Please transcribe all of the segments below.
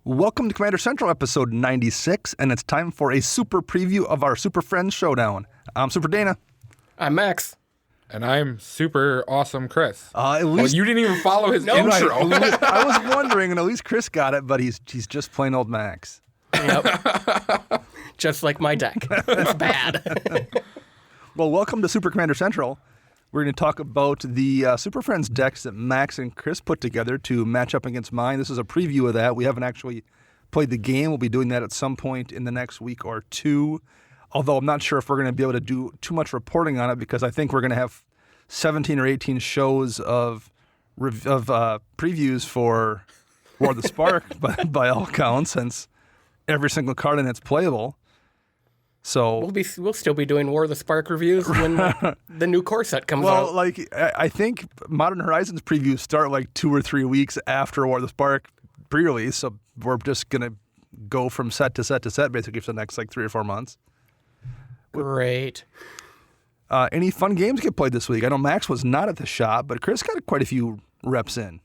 Welcome to Commander Central episode 96, and it's time for a super preview of our Super Friends Showdown. I'm Super Dana. I'm Max. And I'm super awesome Chris. At least you didn't even follow his intro. Right. I was wondering, and at least Chris got it, but he's just plain old Max. Yep. Just like my deck. It's bad. Well, welcome to Super Commander Central. We're going to talk about the Super Friends decks that Max and Chris put together to match up against mine. This is a preview of that. We haven't actually played the game. We'll be doing that at some point in the next week or two. Although I'm not sure if we're going to be able to do too much reporting on it because I think we're going to have 17 or 18 shows of previews for War of the Spark by all counts, since every single card in it's playable. So we'll still be doing War of the Spark reviews when the new core set comes out. Well, I think Modern Horizons previews start like 2 or 3 weeks after War of the Spark pre-release, so we're just gonna go from set to set to set basically for the next 3 or 4 months. Great. Any fun games get played this week? I know Max was not at the shop, but Chris got quite a few reps in.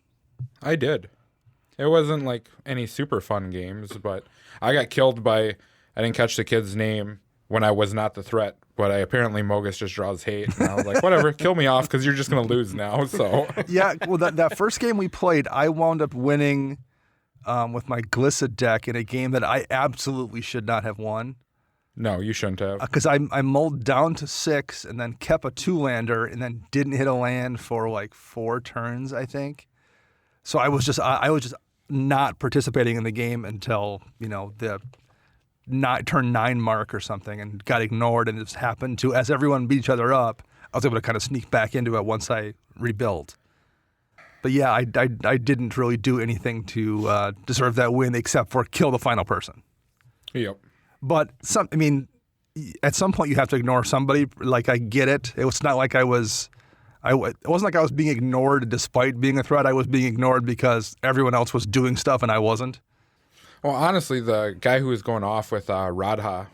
I did. It wasn't like any super fun games, but I got killed by, I didn't catch the kid's name when I was not the threat, but apparently Mogus just draws hate. And I was like, whatever, kill me off because you're just going to lose now. So Yeah, well, that first game we played, I wound up winning with my Glissa deck in a game that I absolutely should not have won. No, you shouldn't have. Because I mulled down to 6 and then kept a 2-lander and then didn't hit a land for 4 turns, I think. So I was just not participating in the game until, the turn 9 mark or something, and got ignored, and it just happened to, as everyone beat each other up, I was able to kind of sneak back into it once I rebuilt. But yeah, I didn't really do anything to deserve that win except for kill the final person. Yep. But at some point you have to ignore somebody. I get it. It was not like it wasn't like I was being ignored despite being a threat. I was being ignored because everyone else was doing stuff and I wasn't. Well, honestly, the guy who was going off with Radha,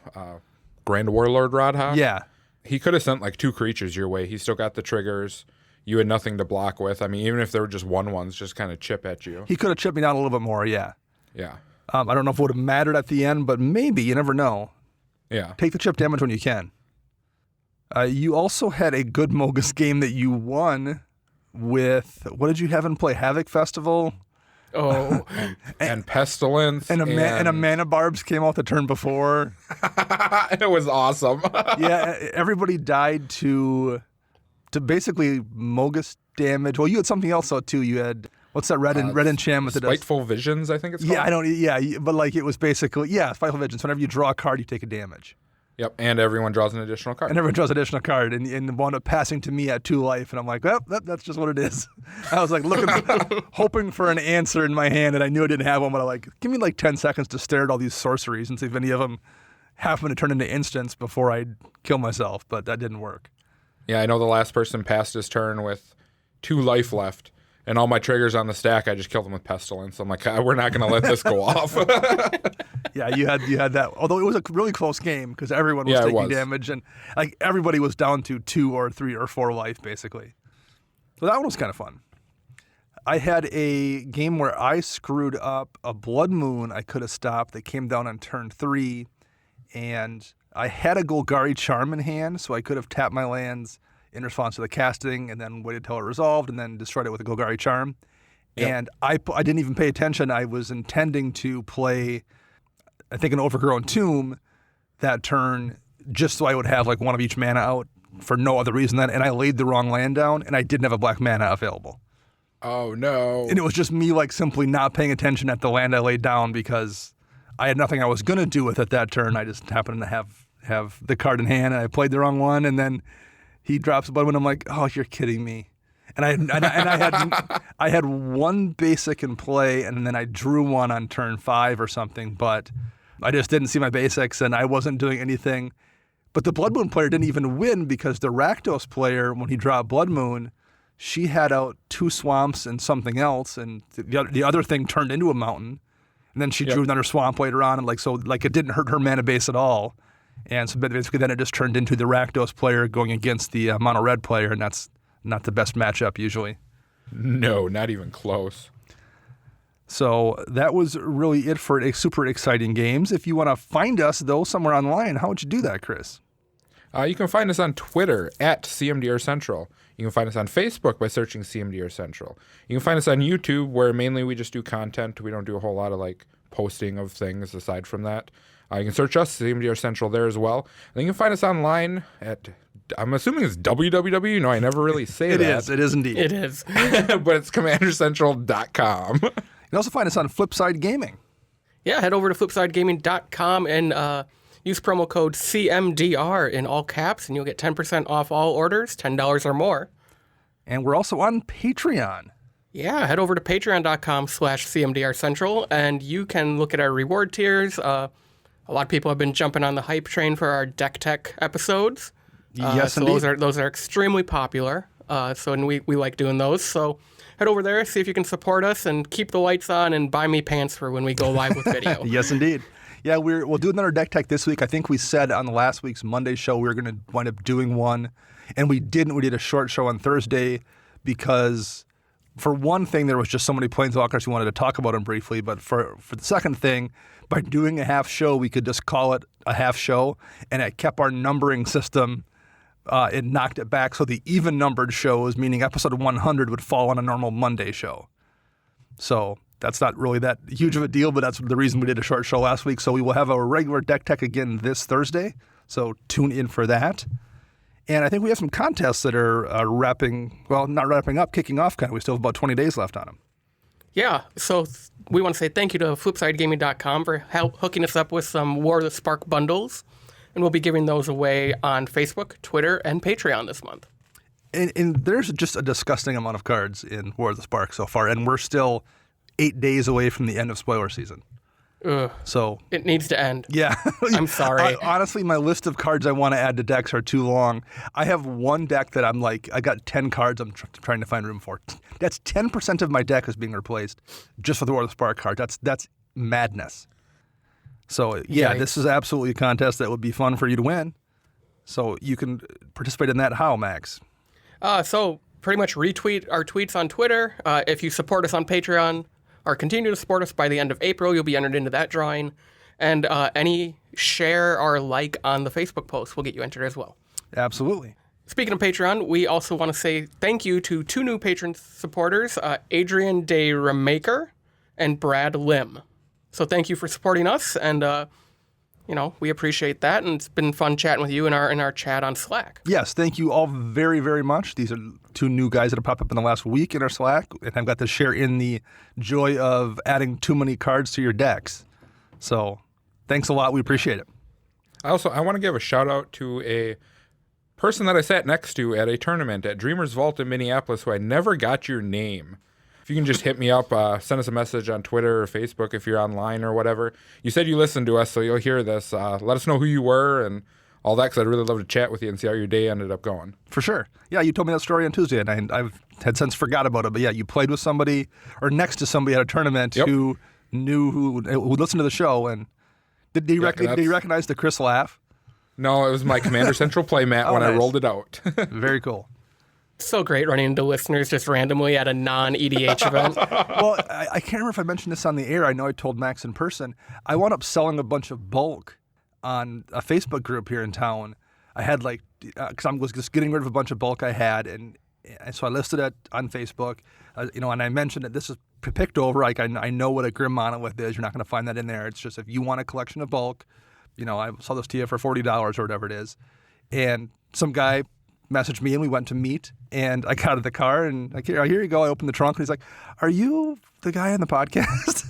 Grand Warlord Radha, yeah, he could have sent 2 creatures your way. He still got the triggers. You had nothing to block with. I mean, even if they were just 1/1s, just kind of chip at you. He could have chipped me down a little bit more, yeah. Yeah. I don't know if it would have mattered at the end, but maybe. You never know. Yeah. Take the chip damage when you can. You also had a good Mogus game that you won with, what did you have in play? Havoc Festival? Oh. and Pestilence. And a Mana Barbs came out the turn before. It was awesome. Yeah, everybody died to basically Mogus damage. Well, you had something else though too. You had, what's that red enchantment that does? Spiteful Visions, I think it's called. But it was basically, Spiteful Visions. Whenever you draw a card, you take a damage. Yep, and everyone draws an additional card. And wound up passing to me at 2 life, and I'm like, well, that's just what it is. I was hoping for an answer in my hand, and I knew I didn't have one, but give me 10 seconds to stare at all these sorceries and see if any of them happen to turn into instants before I kill myself, but that didn't work. Yeah, I know the last person passed his turn with 2 life left, and all my triggers on the stack, I just killed them with Pestilence. I'm like, we're not going to let this go off. Yeah, you had that. Although it was a really close game because everyone was taking damage, and everybody was down to 2 or 3 or 4 life basically. So that one was kind of fun. I had a game where I screwed up a Blood Moon I could have stopped that came down on turn 3, and I had a Golgari Charm in hand, so I could have tapped my lands in response to the casting and then waited till it resolved and then destroyed it with a Golgari Charm. Yep. And I didn't even pay attention. I was intending to play, I think, an Overgrown Tomb that turn just so I would have one of each mana out for no other reason than, and I laid the wrong land down and I didn't have a black mana available. Oh no. And it was just me simply not paying attention at the land I laid down because I had nothing I was going to do with it that turn. I just happened to have the card in hand and I played the wrong one, and then he drops a Blood Moon. I'm like, oh, you're kidding me. And I had 1 basic in play, and then I drew 1 on turn 5 or something, but I just didn't see my basics, and I wasn't doing anything. But the Blood Moon player didn't even win because the Rakdos player, when he dropped Blood Moon, she had out 2 swamps and something else, and the other thing turned into a mountain. And then she drew another swamp later on, and it didn't hurt her mana base at all. And so basically then it just turned into the Rakdos player going against the mono red player, and that's not the best matchup usually. No, not even close. So that was really it for super exciting games. If you want to find us, though, somewhere online, how would you do that, Chris? You can find us on Twitter at CMDR Central. You can find us on Facebook by searching CMDR Central. You can find us on YouTube, where mainly we just do content. We don't do a whole lot of posting of things aside from that. You can search us, CMDR Central, there as well. And you can find us online at, I'm assuming it's www. No, I never really say It that. is. It is indeed. It is. But it's commandercentral.com. You can also find us on Flipside Gaming. Yeah, head over to flipsidegaming.com and use promo code CMDR in all caps, and you'll get 10% off all orders, $10 or more. And we're also on Patreon. Yeah, head over to patreon.com/CMDR Central, and you can look at our reward tiers. A lot of people have been jumping on the hype train for our Deck Tech episodes. Yes, so indeed. those are extremely popular. And we like doing those. So head over there, see if you can support us, and keep the lights on, and buy me pants for when we go live with video. Yes, indeed. Yeah, we'll do another Deck Tech this week. I think we said on the last week's Monday show we were going to wind up doing one, and we didn't. We did a short show on Thursday because, for one thing, there was just so many Planeswalkers who wanted to talk about them briefly. But for the second thing, by doing a half show, we could just call it a half show, and it kept our numbering system. It knocked it back, so the even-numbered shows, meaning episode 100, would fall on a normal Monday show. So that's not really that huge of a deal, but that's the reason we did a short show last week. So we will have a regular Deck Tech again this Thursday, so tune in for that. And I think we have some contests that are not wrapping up, kicking off kind of. We still have about 20 days left on them. Yeah, so we want to say thank you to flipsidegaming.com for hooking us up with some War of the Spark bundles. And we'll be giving those away on Facebook, Twitter, and Patreon this month. And there's just a disgusting amount of cards in War of the Spark so far, and we're still 8 days away from the end of spoiler season. Ugh. So It needs to end. yeah. I'm sorry. Honestly, my list of cards I want to add to decks are too long. I have one deck that I'm like, I got 10 cards I'm trying to find room for. That's 10% of my deck is being replaced just for the War of the Spark card. That's madness. So, yeah, Yikes. This is absolutely a contest that would be fun for you to win. So you can participate in that how, Max? So pretty much retweet our tweets on Twitter. If you support us on Patreon or continue to support us by the end of April, you'll be entered into that drawing. And any share or like on the Facebook post will get you entered as well. Absolutely. Speaking of Patreon, we also want to say thank you to 2 new patron supporters, Adrian De Remaker and Brad Lim. So thank you for supporting us, and we appreciate that, and it's been fun chatting with you in our chat on Slack. Yes, thank you all very, very much. These are 2 new guys that have popped up in the last week in our Slack, and I've got to share in the joy of adding too many cards to your decks. So thanks a lot. We appreciate it. I want to give a shout out to a person that I sat next to at a tournament at Dreamer's Vault in Minneapolis who I never got your name. If you can just hit me up, send us a message on Twitter or Facebook if you're online or whatever. You said you listened to us, so you'll hear this. Let us know who you were and all that, because I'd really love to chat with you and see how your day ended up going. For sure. Yeah, you told me that story on Tuesday, and I've had since forgot about it. But yeah, you played with somebody or next to somebody at a tournament who knew who listened to the show. And did he recognize the Chris laugh? No, it was my Commander Central playmat when nice. I rolled it out. Very cool. So great running into listeners just randomly at a non-EDH event. Well, I can't remember if I mentioned this on the air. I know I told Max in person. I wound up selling a bunch of bulk on a Facebook group here in town. I had because I was just getting rid of a bunch of bulk I had, and so I listed it on Facebook, and I mentioned that this is picked over. Like I know what a Grim Monolith is. You're not going to find that in there. It's just if you want a collection of bulk, I sell this to you for $40 or whatever it is. And some guy messaged me, and we went to meet, and I got out of the car, and here you go. I opened the trunk, and he's like, "Are you the guy on the podcast?"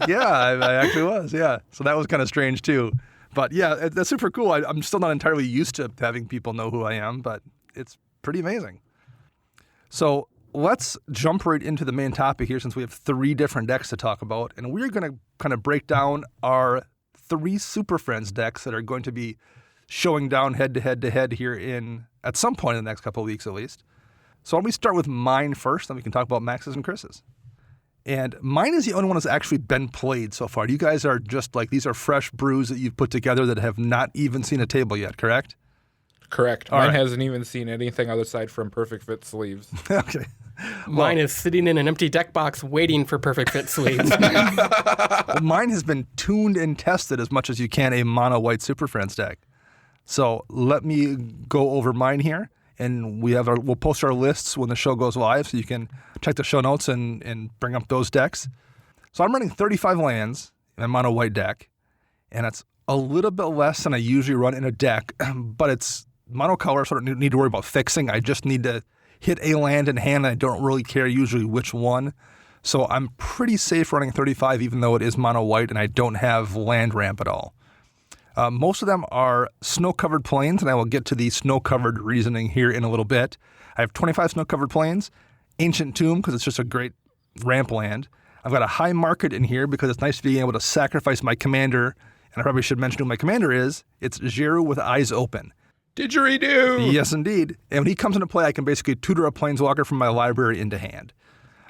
Yeah, I actually was, yeah. So that was kind of strange, too. But, yeah, that's super cool. I'm still not entirely used to having people know who I am, but it's pretty amazing. So let's jump right into the main topic here, since we have 3 different decks to talk about, and we're going to kind of break down our 3 Super Friends decks that are going to be showing down head-to-head here at some point in the next couple of weeks at least. So why don't we start with mine first, then we can talk about Max's and Chris's. And mine is the only one that's actually been played so far. You guys are just these are fresh brews that you've put together that have not even seen a table yet, correct? Correct. Mine hasn't even seen anything other side from Perfect Fit sleeves. Okay. Mine is sitting in an empty deck box waiting for perfect fit sleeves. Well, mine has been tuned and tested as much as you can a mono white Super Friends deck. So let me go over mine here, and we'll post our lists when the show goes live, so you can check the show notes and bring up those decks. So I'm running 35 lands in a mono white deck, and it's a little bit less than I usually run in a deck, but it's monocolor, so I don't need to worry about fixing. I just need to hit a land in hand, and I don't really care usually which one. So I'm pretty safe running 35, even though it is mono white, and I don't have land ramp at all. Most of them are snow-covered plains, and I will get to the snow-covered reasoning here in a little bit. I have 25 snow-covered plains, Ancient Tomb, because it's just a great ramp land. I've got a High Market in here because it's nice being able to sacrifice my commander, and I probably should mention who my commander is. It's Jeru with Eyes Open. Didgeridoo! Yes, indeed. And when he comes into play, I can basically tutor a Planeswalker from my library into hand.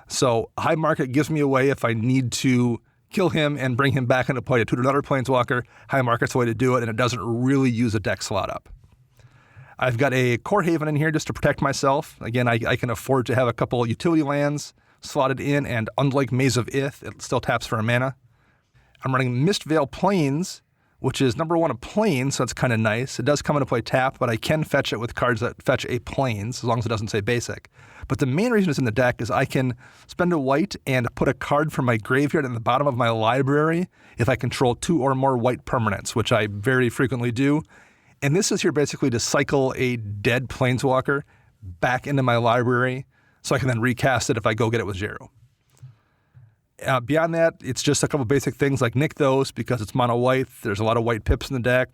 So High Market gives me a way if I need to kill him and bring him back into play to tutor another Planeswalker. High Market's the way to do it, and it doesn't really use a deck slot up. I've got a Core Haven in here just to protect myself. Again, I can afford to have a couple utility lands slotted in, and unlike Maze of Ith, it still taps for a mana. I'm running Mistveil Plains, which is number one a plane, so it's kind of nice. It does come into play tap, but I can fetch it with cards that fetch a plains, as long as it doesn't say basic. But the main reason it's in the deck is I can spend a white and put a card from my graveyard in the bottom of my library if I control 2 or more white permanents, which I very frequently do. And this is here basically to cycle a dead Planeswalker back into my library so I can then recast it if I go get it with Jeru. Beyond that, it's just a couple basic things like Nykthos, because it's mono white. There's a lot of white pips in the deck,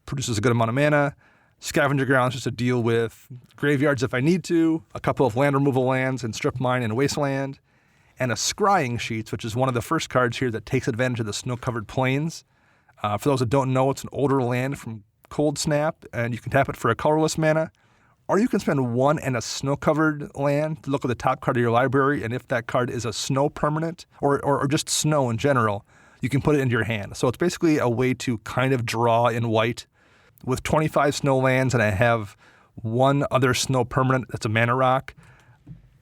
produces a good amount of mana. Scavenger Grounds just to deal with graveyards if I need to, a couple of land removal lands and Strip Mine and Wasteland, and a Scrying Sheets, which is one of the first cards here that takes advantage of the snow-covered plains. For those that don't know, it's an older land from Cold Snap, and you can tap it for a colorless mana, or you can spend 1 and a snow-covered land to look at the top card of your library, and if that card is a snow permanent, or just snow in general, you can put it into your hand. So it's basically a way to kind of draw in white. With 25 snow lands, and I have 1 other snow permanent that's a mana rock,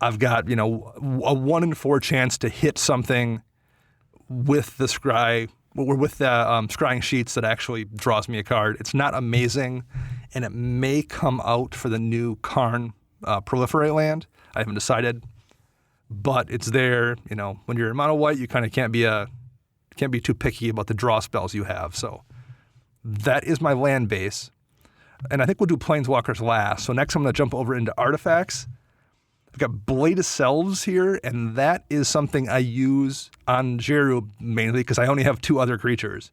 I've got, a 1 in 4 chance to hit something with the Scrying Sheets that actually draws me a card. It's not amazing, and it may come out for the new Karn Proliferate land. I haven't decided, but it's there. When you're in mono white, you kind of can't be too picky about the draw spells you have. So that is my land base, and I think we'll do Planeswalkers last. So next I'm going to jump over into artifacts. I've got Blade of Selves here, and that is something I use on Jeru mainly because I only have 2 other creatures.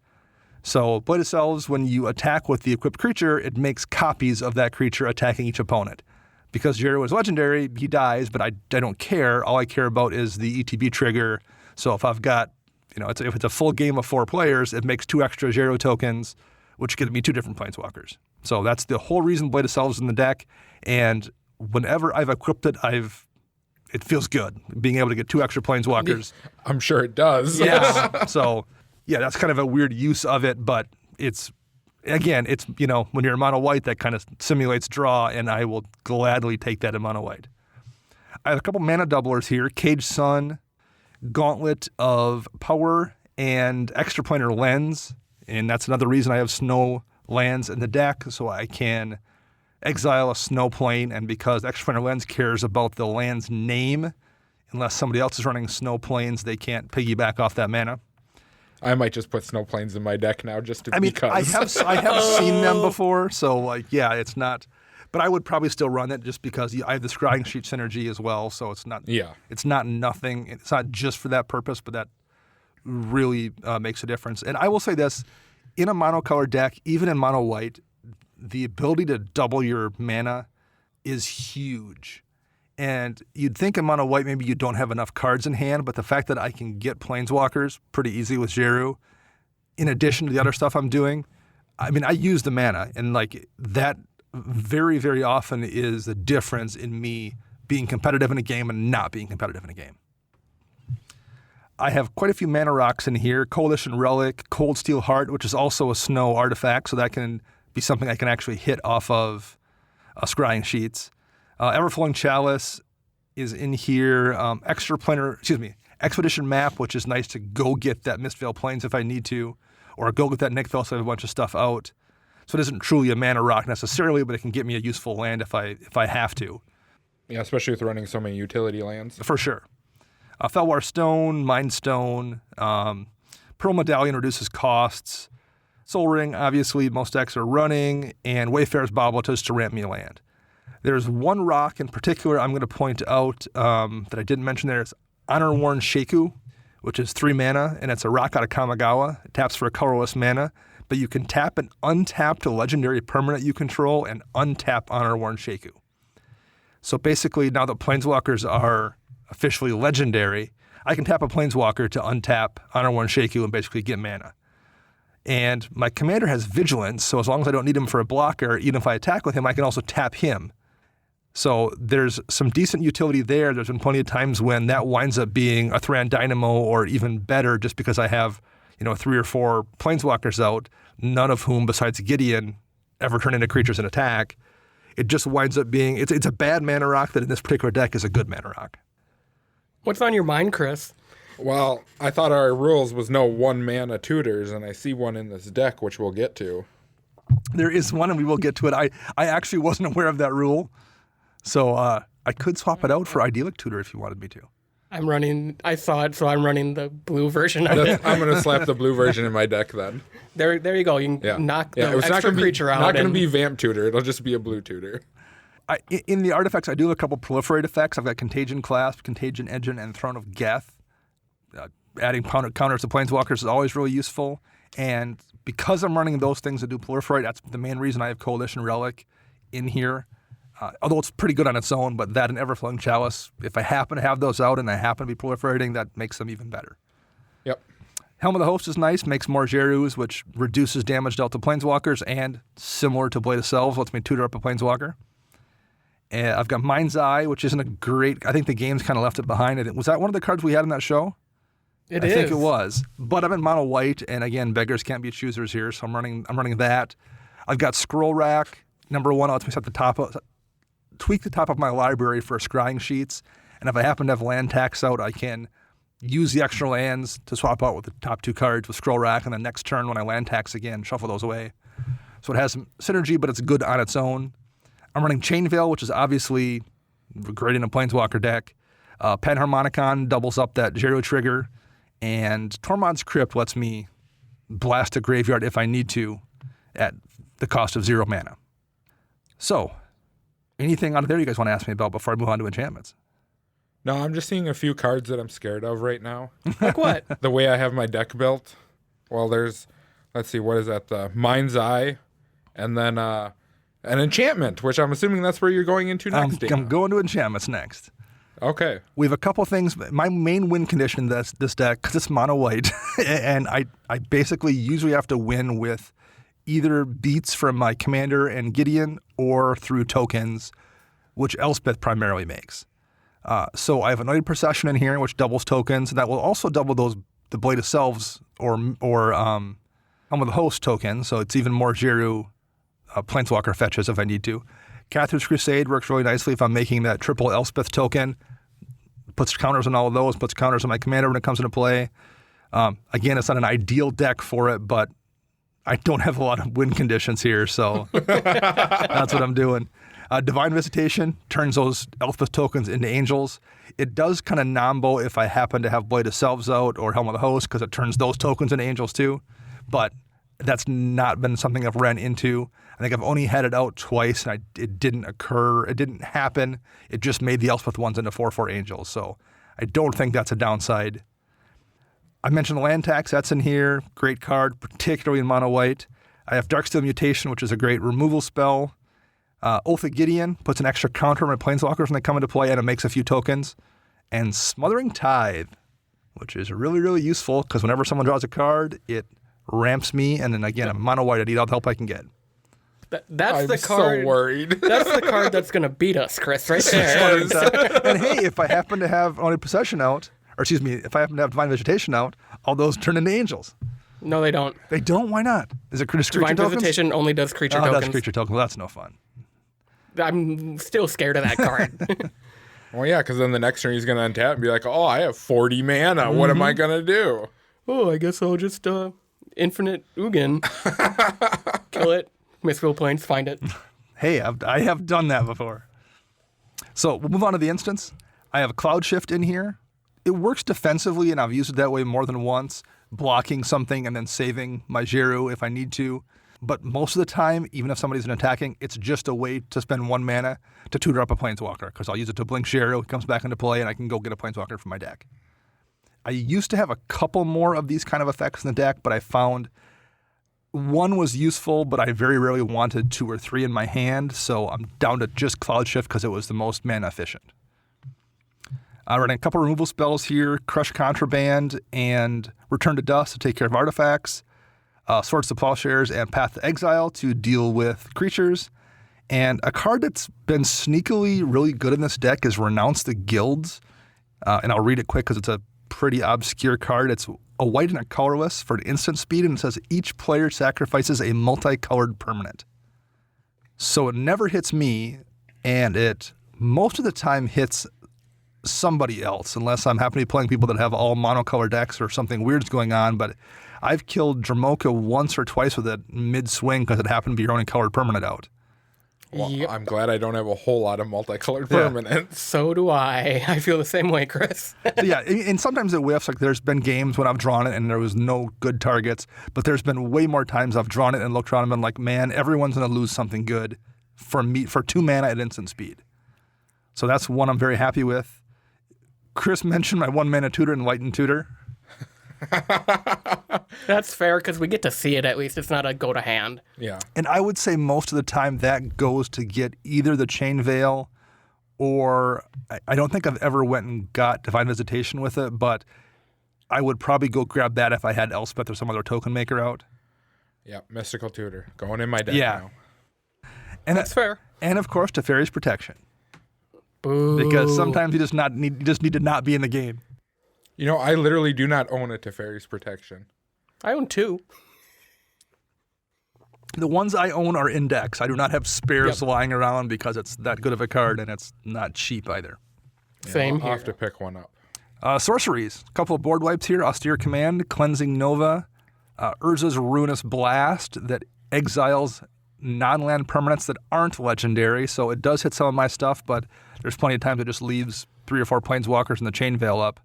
So Blade of Selves, when you attack with the equipped creature, it makes copies of that creature attacking each opponent. Because Jeru is legendary, he dies, but I don't care. All I care about is the ETB trigger. So if I've got, if it's a full game of 4 players, it makes 2 extra Jeru tokens, which gives me 2 different Planeswalkers. So that's the whole reason Blade of Selves is in the deck, and whenever I've equipped it, it feels good being able to get 2 extra Planeswalkers. I'm sure it does. Yeah. So, yeah, that's kind of a weird use of it, but it's when you're in mono white, that kind of simulates draw, and I will gladly take that in mono white. I have a couple mana doublers here: Cage Sun, Gauntlet of Power, and Extraplanar Lens, and that's another reason I have snow lands in the deck, so I can exile a snow plane, and because Extraplanar Lens cares about the land's name, unless somebody else is running snow planes, they can't piggyback off that mana. I might just put snow planes in my deck now just to because. I have seen them before, so it's not. But I would probably still run it just because I have the Scrying Sheet synergy as well, so it's not. Yeah. It's not nothing. It's not just for that purpose, but that really makes a difference. And I will say this: in a monocolor deck, even in mono white, the ability to double your mana is huge. And you'd think in mono white maybe you don't have enough cards in hand, but the fact that I can get Planeswalkers pretty easy with Jeru, in addition to the other stuff I'm doing, I use the mana, and that very, very often is the difference in me being competitive in a game and not being competitive in a game. I have quite a few mana rocks in here: Coalition Relic, Cold Steel Heart, which is also a snow artifact, so that can be something I can actually hit off of Scrying Sheets. Everflowing Chalice, is in here. Expedition Map, which is nice to go get that Mistvale Plains if I need to, or go get that Nickvale so I have a bunch of stuff out. So it isn't truly a mana rock necessarily, but it can get me a useful land if I have to. Yeah, especially with running so many utility lands. For sure. Felwar Stone, Mind Stone, Pearl Medallion reduces costs. Soul Ring, obviously, most decks are running, and Wayfarer's Baubles to ramp me a land. There's one rock in particular I'm going to point out that I didn't mention there. It's Honor-Worn Sheku, which is 3 mana, and it's a rock out of Kamigawa. It taps for a colorless mana, but you can tap an untapped legendary permanent you control and untap Honor-Worn Sheku. So basically, now that Planeswalkers are officially legendary, I can tap a Planeswalker to untap Honor-Worn Sheku and basically get mana. And my commander has Vigilance, so as long as I don't need him for a blocker, even if I attack with him, I can also tap him. So there's some decent utility there. There's been plenty of times when that winds up being a Thran Dynamo or even better just because I have, 3 or 4 Planeswalkers out, none of whom besides Gideon ever turn into creatures in attack. It just winds up being, it's a bad mana rock that in this particular deck is a good mana rock. What's on your mind, Chris? Well, I thought our rules was no 1 mana tutors, and I see one in this deck, which we'll get to. There is one, and we will get to it. I actually wasn't aware of that rule, so I could swap it out for Idyllic Tutor if you wanted me to. I saw it, so I'm running the blue version of it. I'm going to slap the blue version in my deck then. There you go. You can knock the it's extra creature out. It's not going to be Vamp Tutor. It'll just be a blue tutor. In the artifacts, I do have a couple proliferate effects. I've got Contagion Clasp, Contagion Engine, and Throne of Geth. Adding counters to Planeswalkers is always really useful. And because I'm running those things that do proliferate, that's the main reason I have Coalition Relic in here. Although it's pretty good on its own, but that and Everflowing Chalice, if I happen to have those out and I happen to be proliferating, that makes them even better. Yep. Helm of the Host is nice, makes more Jerus, which reduces damage dealt to Planeswalkers, and similar to Blade of Selves, lets me tutor up a Planeswalker. And I've got Mind's Eye, which isn't a great, I think the game's kind of left it behind. Was that one of the cards we had in that show? I think it was. But I'm in mono white, and again, beggars can't be choosers here, so I'm running that. I've got Scroll Rack. Number 1, lets me tweak the top of my library for scrying sheets, and if I happen to have land tax out, I can use the extra lands to swap out with the top 2 cards with Scroll Rack, and then next turn when I land tax again, shuffle those away. So it has some synergy, but it's good on its own. I'm running Chain Veil, which is obviously great in a Planeswalker deck. Panharmonicon doubles up that Jeru trigger, and Tormod's Crypt lets me blast a graveyard if I need to at the cost of 0 mana. So, anything out of there you guys want to ask me about before I move on to enchantments? No, I'm just seeing a few cards that I'm scared of right now. Like what? The way I have my deck built. Well, let's see, what is that? The Mind's Eye, and then an enchantment, which I'm assuming that's where you're going into next. I'm going to enchantments next. Okay. We have a couple things. My main win condition in this deck, because it's mono white, and I basically usually have to win with either beats from my commander and Gideon or through tokens, which Elspeth primarily makes. So I have Anointed Procession in here, which doubles tokens. That will also double the Blade of Selves or Helm of the Host tokens, so it's even more Jeru Planeswalker fetches if I need to. Catherine's Crusade works really nicely if I'm making that triple Elspeth token. Puts counters on all of those, puts counters on my commander when it comes into play. Again, it's not an ideal deck for it, but I don't have a lot of win conditions here, so that's what I'm doing. Divine Visitation turns those Elspeth tokens into angels. It does kind of nombo if I happen to have Blade of Selves out or Helm of the Host, because it turns those tokens into angels too. But that's not been something I've ran into. I think I've only had it out twice, and it didn't occur. It didn't happen. It just made the Elspeth ones into 4/4 angels. So I don't think that's a downside. I mentioned the land tax. That's in here. Great card, particularly in mono white. I have Darksteel Mutation, which is a great removal spell. Oath of Gideon puts an extra counter on my Planeswalkers when they come into play, and it makes a few tokens. And Smothering Tithe, which is really, really useful, because whenever someone draws a card, it ramps me, and then again, I'm mono white. I need all the help I can get. That's the card. So worried. That's the card that's going to beat us, Chris, right there. And hey, if I happen to have Anointed Procession out, or excuse me, if I happen to have Divine Vegetation out, all those turn into angels. No, they don't. They don't? Why not? Is it creature Divine tokens? Visitation only does creature tokens. That's creature tokens. Well, that's no fun. I'm still scared of that card. Well, yeah, because then the next turn he's going to untap and be like, oh, I have 40 mana. What am I going to do? Oh, I guess I'll just infinite Ugin. Kill it. Mistfield Plains, find it. Hey, I have done that before. So we'll move on to the instance. I have Cloud Shift in here. It works defensively, and I've used it that way more than once, blocking something and then saving my Jiru if I need to. But most of the time, even if somebody's attacking, it's just a way to spend 1 mana to tutor up a Planeswalker, because I'll use it to blink Jiru, it comes back into play, and I can go get a Planeswalker from my deck. I used to have a couple more of these kind of effects in the deck, but I found one was useful, but I very rarely wanted 2 or 3 in my hand, so I'm down to just Cloud Shift because it was the most mana efficient. Running a couple removal spells here, Crush Contraband and Return to Dust to take care of artifacts, Swords to Plowshares and Path to Exile to deal with creatures. And a card that's been sneakily really good in this deck is Renounce the Guilds. And I'll read it quick because it's a pretty obscure card. It's a white and a colorless for an instant speed, and it says each player sacrifices a multicolored permanent. So it never hits me, and it most of the time hits somebody else, unless I'm happen to be playing people that have all monocolor decks or something weird's going on. But I've killed Dramoka once or twice with it mid-swing because it happened to be your only colored permanent out. Well, yep. I'm glad I don't have a whole lot of multicolored permanents. So do I. I feel the same way, Chris. Yeah, and sometimes it whiffs. Like there's been games when I've drawn it and there was no good targets, but there's been way more times I've drawn it and looked around and been like, man, everyone's going to lose something good for 2 mana at instant speed. So that's one I'm very happy with. Chris mentioned my 1 mana tutor, Enlightened Tutor. That's fair because we get to see it at least. It's not a go to hand. Yeah. And I would say most of the time that goes to get either the Chain Veil or I don't think I've ever went and got Divine Visitation with it, but I would probably go grab that if I had Elspeth or some other token maker out. Yeah, Mystical Tutor. Going in my deck now. And that's fair. And of course, Teferi's Protection. Boo. Because sometimes you just need to not be in the game. You know, I literally do not own a Teferi's Protection. I own 2. The ones I own are index. I do not have spares lying around because it's that good of a card and it's not cheap either. Same I'll have to pick one up. Sorceries. A couple of board wipes here. Austere Command, Cleansing Nova, Urza's Ruinous Blast that exiles non-land permanents that aren't legendary, so it does hit some of my stuff, but there's plenty of times it just leaves 3 or 4 Planeswalkers and the Chain Veil up.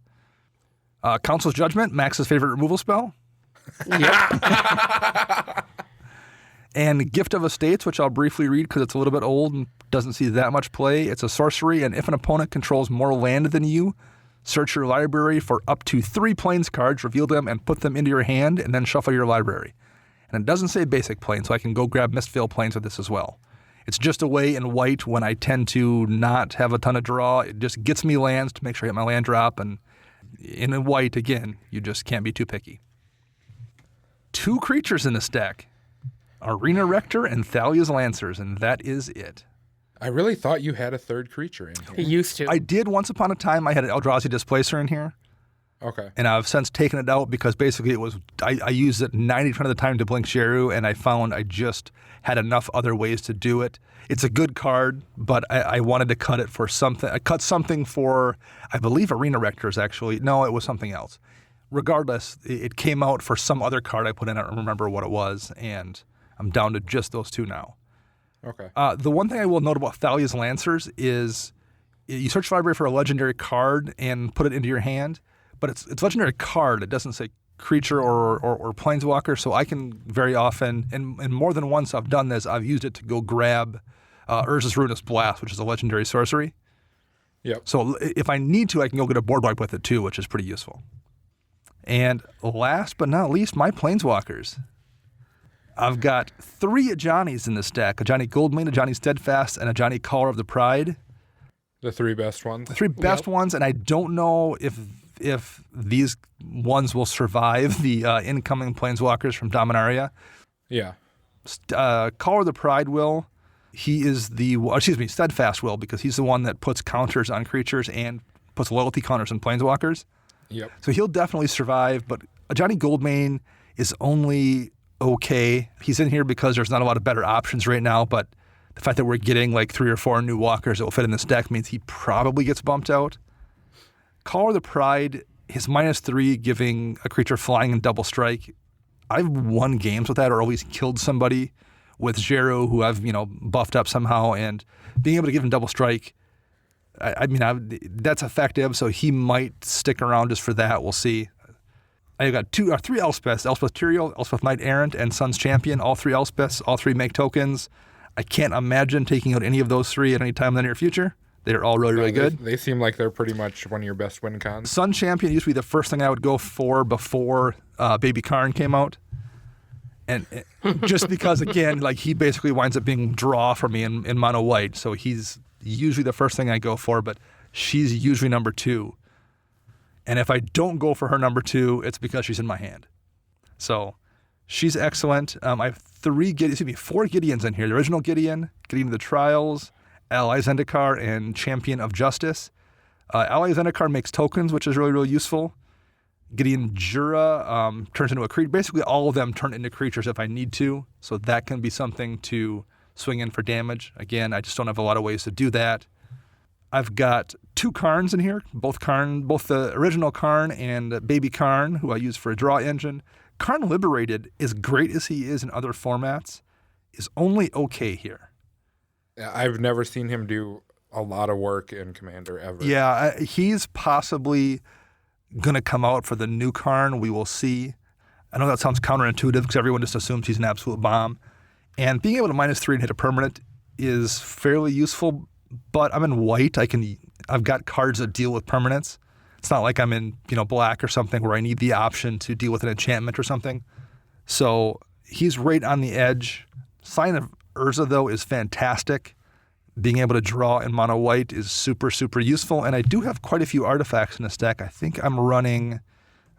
Council's Judgment, Max's favorite removal spell. Yep. And Gift of Estates, which I'll briefly read because it's a little bit old and doesn't see that much play. It's a sorcery, and if an opponent controls more land than you, search your library for up to 3 Plains cards, reveal them, and put them into your hand, and then shuffle your library. And it doesn't say basic Plains, so I can go grab Mistveil Plains with this as well. It's just a way in white when I tend to not have a ton of draw. It just gets me lands to make sure I get my land drop, and in white, again, you just can't be too picky. 2 creatures in this deck. Arena Rector and Thalia's Lancers, and that is it. I really thought you had a 3rd creature in He here. used to. I did once upon a time. I had an Eldrazi Displacer in here, Okay. and I've since taken it out because basically it was I used it 90% of the time to blink Sheru, and I found I just had enough other ways to do it. It's a good card, but I wanted to cut it for something. I cut something for, I believe, Arena Rectors actually. No, it was something else. Regardless, it came out for some other card I put in. I don't remember what it was, and I'm down to just those 2 now. Okay. The one thing I will note about Thalia's Lancers is you search the library for a legendary card and put it into your hand, but it's a legendary card. It doesn't say creature or planeswalker, so I can very often, and more than once I've done this, I've used it to go grab Urza's Ruinous Blast, which is a legendary sorcery. Yep. So if I need to, I can go get a board wipe with it too, which is pretty useful. And last but not least, my planeswalkers. I've got 3 Ajani's in this deck, Ajani Goldmane, Ajani Steadfast, and Ajani Caller of the Pride. The 3 best ones. The 3 best ones, and I don't know if these ones will survive the incoming Planeswalkers from Dominaria. Yeah. Caller of the Pride will. He is Steadfast will, because he's the one that puts counters on creatures and puts loyalty counters on Planeswalkers. Yep. So he'll definitely survive, but Ajani Goldmane is only okay. He's in here because there's not a lot of better options right now, but The fact that we're getting like 3 or 4 new walkers that will fit in this deck means he probably gets bumped out. Caller of the Pride, his -3 giving a creature flying and double strike. I've won games with that or always killed somebody with Zero who I've, buffed up somehow, and being able to give him double strike, that's effective, so he might stick around just for that. We'll see. I've got 3 Elspeths, Elspeth Tyrael, Elspeth Knight Errant, and Sun's Champion, all 3 Elspeths, all 3 make tokens. I can't imagine taking out any of those 3 at any time in the near future. They're all really, really good. They seem like they're pretty much one of your best win cons. Sun Champion used to be the first thing I would go for before Baby Karn came out. And just because, again, like he basically winds up being draw for me in mono white. So he's usually the first thing I go for, but she's usually number 2. And if I don't go for her number 2, it's because she's in my hand. So she's excellent. I have 4 Gideons in here. The original Gideon of the Trials, Ally Zendikar, and Champion of Justice. Ally Zendikar makes tokens, which is really, really useful. Gideon Jura turns into a creature. Basically, all of them turn into creatures if I need to, so that can be something to swing in for damage. Again, I just don't have a lot of ways to do that. I've got 2 Karns in here, both the original Karn and Baby Karn, who I use for a draw engine. Karn Liberated, as great as he is in other formats, is only okay here. I've never seen him do a lot of work in Commander ever. Yeah, he's possibly going to come out for the new Karn. We will see. I know that sounds counterintuitive because everyone just assumes he's an absolute bomb. And being able to -3 and hit a permanent is fairly useful, but I'm in white. I've got cards that deal with permanents. It's not like I'm in, black or something where I need the option to deal with an enchantment or something. So he's right on the edge. Sign of Urza, though, is fantastic. Being able to draw in mono white is super, super useful. And I do have quite a few artifacts in this deck. I think I'm running...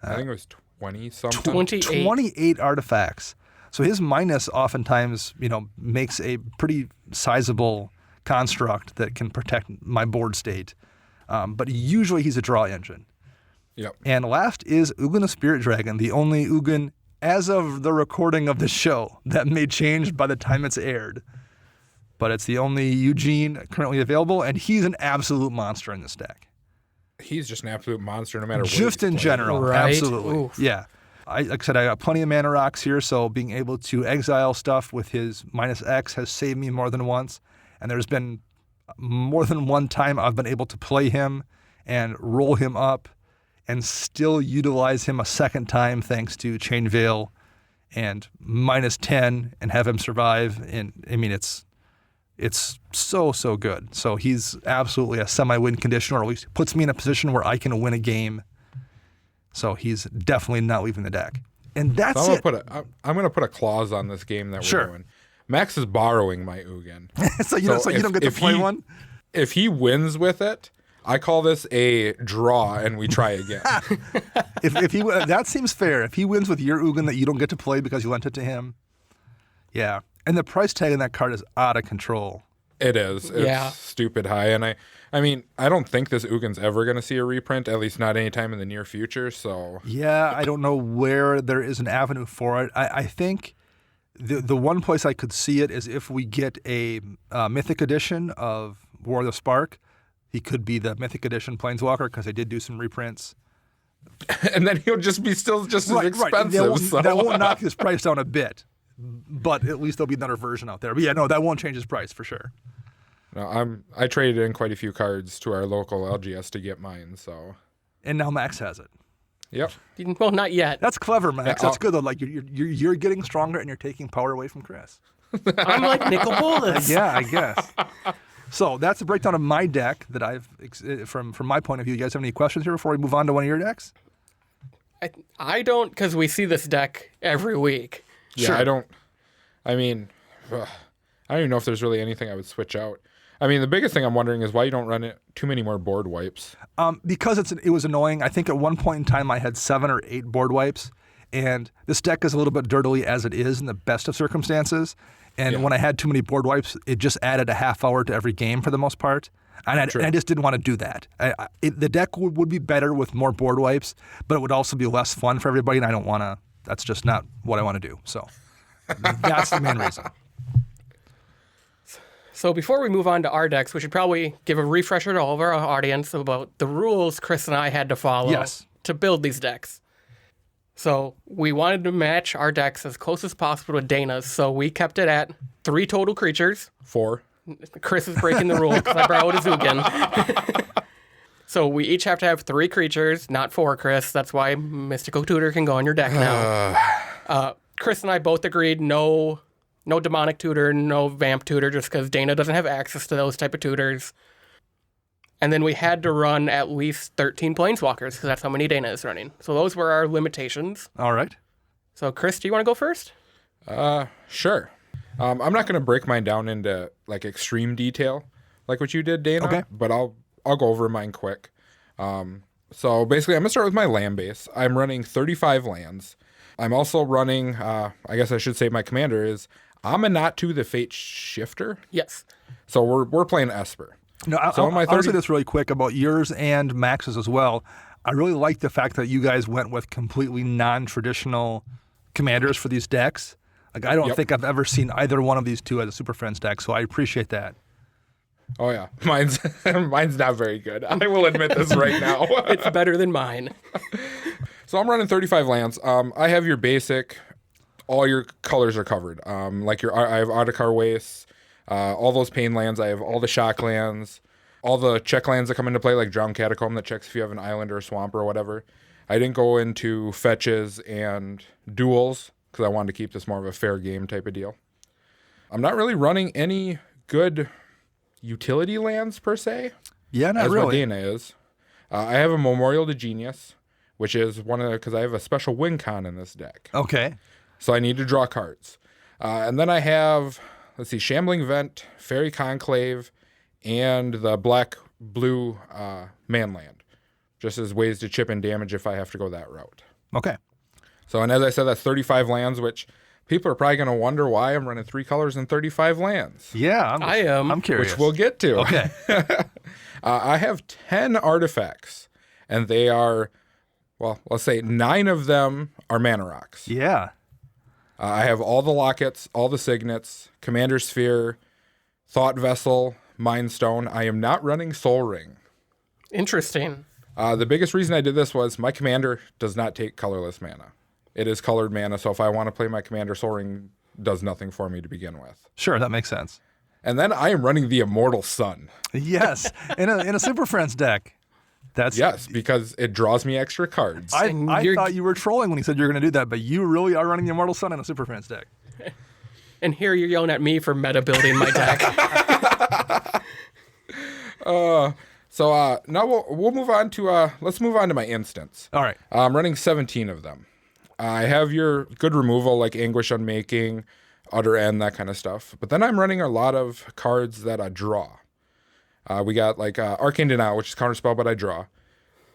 I think it was 20-something. 28 artifacts. So his minus oftentimes, makes a pretty sizable construct that can protect my board state. But usually he's a draw engine. Yep. And last is Ugin the Spirit Dragon, the only Ugin, as of the recording of the show, that may change by the time it's aired. But it's the only Eugene currently available, and he's an absolute monster in this deck. He's just an absolute monster no matter what. Just in general, right? absolutely. Oof. Yeah. Like I said, I got plenty of mana rocks here, so being able to exile stuff with his -X has saved me more than once. And there's been more than one time I've been able to play him and roll him up and still utilize him a second time thanks to Chain Veil and -10 and have him survive. And it's so, so good. So he's absolutely a semi-win condition, or at least puts me in a position where I can win a game. So he's definitely not leaving the deck. And that's so it. I'm going to put a clause on this game that we're Sure. doing. Max is borrowing my Ugin. so you don't get to play one? If he wins with it, I call this a draw and we try again. if he that seems fair. If he wins with your Ugin that you don't get to play because you lent it to him, yeah. And the price tag on that card is out of control. It is. It's stupid high. And I don't think this Ugin's ever going to see a reprint, at least not anytime in the near future. So yeah, I don't know where there is an avenue for it. I think the one place I could see it is if we get a Mythic edition of War of the Spark. He could be the Mythic edition Planeswalker because they did do some reprints. And then he'll just be still just as expensive. Right. That won't knock his price down a bit. But at least there'll be another version out there. But yeah, no, that won't change his price for sure. No, I traded in quite a few cards to our local LGS to get mine, so. And now Max has it. Yep. Well, not yet. That's clever, Max. That's good though. Like you're getting stronger and you're taking power away from Chris. I'm like Nicol Bolas. Yeah, I guess. So that's a breakdown of my deck that I've from my point of view. You guys have any questions here before we move on to one of your decks? I don't, because we see this deck every week. Yeah, sure. I don't even know if there's really anything I would switch out. I mean, the biggest thing I'm wondering is why you don't run it too many more board wipes. Because it was annoying. I think at one point in time I had 7 or 8 board wipes, and this deck is a little bit dirtily as it is in the best of circumstances. And when I had too many board wipes, it just added a half hour to every game for the most part. And I just didn't want to do that. The deck would be better with more board wipes, but it would also be less fun for everybody, and I don't want to. That's just not what I want to do. So that's the main reason. So before we move on to our decks, we should probably give a refresher to all of our audience about the rules Chris and I had to follow Yes. to build these decks. So we wanted to match our decks as close as possible to Dana's, so we kept it at 3 total creatures. 4. Chris is breaking the rule because I borrowed a Zugan. So we each have to have 3 creatures, not 4, Chris. That's why Mystical Tutor can go on your deck now. Chris and I both agreed no Demonic Tutor, no Vamp Tutor, just because Dana doesn't have access to those type of tutors. And then we had to run at least 13 Planeswalkers, because that's how many Dana is running. So those were our limitations. All right. So Chris, do you want to go first? Sure. I'm not going to break mine down into like extreme detail like what you did, Dana. Okay. But I'll go over mine quick. So basically, I'm going to start with my land base. I'm running 35 lands. I'm also running, I guess I should say my commander is Aminatu the Fate Shifter. Yes. So we're playing Esper. No, So my I'll 30 say this really quick about yours and Max's as well. I really like the fact that you guys went with completely non-traditional commanders for these decks. Like, I don't Yep. think I've ever seen either one of these two as a Super Friends deck, so I appreciate that. Oh yeah, mine's not very good. I will admit this right now. It's better than mine. So I'm running 35 lands. I have your basic, all your colors are covered. Like I have Audakar Wastes, all those pain lands. I have all the shock lands, all the check lands that come into play, like Drowned Catacomb that checks if you have an island or a swamp or whatever. I didn't go into fetches and duels because I wanted to keep this more of a fair game type of deal. I'm not really running any good utility lands per se. Yeah, not As what really. Dana is. I have a Memorial to Genius, which is because I have a special win con in this deck. Okay. So I need to draw cards. And then I have, Shambling Vent, Fairy Conclave, and the black-blue Manland, just as ways to chip in damage if I have to go that route. Okay. So, and as I said, that's 35 lands, which people are probably going to wonder why I'm running 3 colors and 35 lands. Yeah, I am. I'm curious. Which we'll get to. Okay. I have 10 artifacts, and they are, well, let's say 9 of them are mana rocks. Yeah. I have all the lockets, all the signets, Commander Sphere, Thought Vessel, Mind Stone. I am not running Soul Ring. Interesting. The biggest reason I did this was my commander does not take colorless mana. It is colored mana, so if I want to play my commander, Soul Ring does nothing for me to begin with. Sure, that makes sense. And then I am running the Immortal Sun. Yes, in a Super Friends deck. That's Yes, because it draws me extra cards. I And thought you're- you were trolling when you said you were going to do that, but you really are running the Immortal Sun in a Super Friends deck. And here you're yelling at me for meta building my deck. So now we'll move on to let's move on to my instants. All right. I'm running 17 of them. I have your good removal like Anguish Unmaking, Utter End, that kind of stuff. But then I'm running a lot of cards that I draw. We got like Arcane Denial, which is counterspell, but I draw.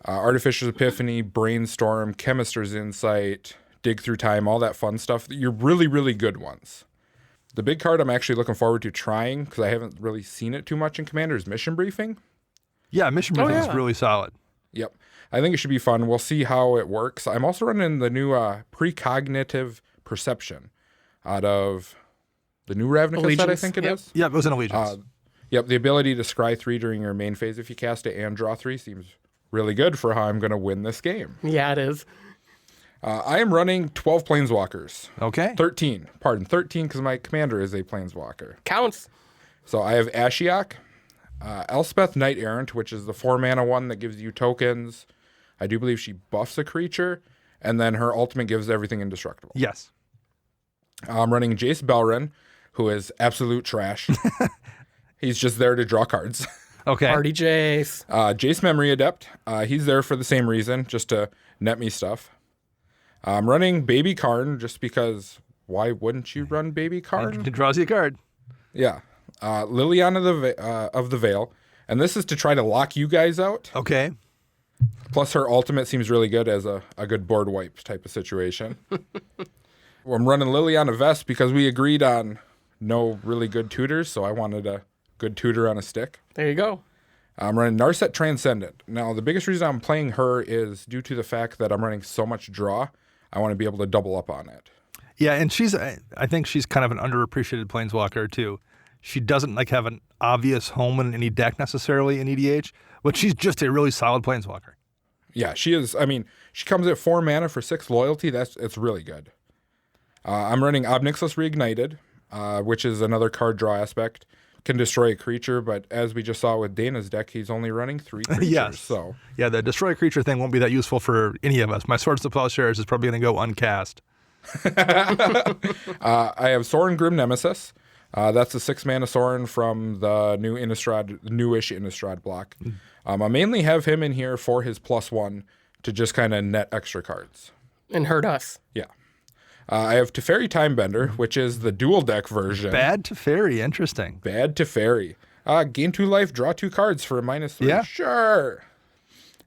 Artificer's Epiphany, Brainstorm, Chemist's Insight, Dig Through Time, all that fun stuff. You're really, really good ones. The big card I'm actually looking forward to trying, because I haven't really seen it too much in Commander, is Mission Briefing. Yeah, Mission Briefing is yeah. really solid. Yep. I think it should be fun. We'll see how it works. I'm also running the new Precognitive Perception out of the new Ravnica set, I Allegiance, think it yep. is. Yeah, it was an Allegiance. Yep, the ability to scry 3 during your main phase if you cast it and draw 3 seems really good for how I'm going to win this game. Yeah, it is. I am running 12 Planeswalkers. Okay. 13 because my commander is a Planeswalker. Counts. So I have Ashiok, Elspeth Knight Errant, which is the 4-mana one that gives you tokens. I do believe she buffs a creature, and then her ultimate gives everything indestructible. Yes. I'm running Jace Belrin, who is absolute trash. He's just there to draw cards. Okay. Party Jace. Jace Memory Adept, he's there for the same reason, just to net me stuff. I'm running Baby Karn, just because why wouldn't you run Baby Karn? It draws you a card. Yeah. Liliana of the Veil, and this is to try to lock you guys out. Okay. Plus, her ultimate seems really good as a good board wipe type of situation. I'm running Liliana Vest because we agreed on no really good tutors, so I wanted a good tutor on a stick. There you go. I'm running Narset Transcendent. Now, the biggest reason I'm playing her is due to the fact that I'm running so much draw, I want to be able to double up on it. Yeah, and I think she's kind of an underappreciated Planeswalker, too. She doesn't like have an obvious home in any deck necessarily in EDH, but she's just a really solid Planeswalker. Yeah, she is. I mean, she comes at 4 mana for 6 loyalty. It's really good. I'm running Obnixos Reignited, which is another card draw aspect. Can destroy a creature, but as we just saw with Dana's deck, he's only running 3 creatures. Yes. So yeah, the destroy a creature thing won't be that useful for any of us. My Swords to Plowshares is probably going to go uncast. I have Sorin Grim Nemesis. That's a 6 mana Sorin from the new newish Innistrad block. I mainly have him in here for his +1 to just kind of net extra cards. And hurt us. Yeah. I have Teferi Timebender, which is the dual deck version. Bad Teferi, interesting. Bad Teferi. Gain 2 life, draw 2 cards for a -3. Yeah. Sure.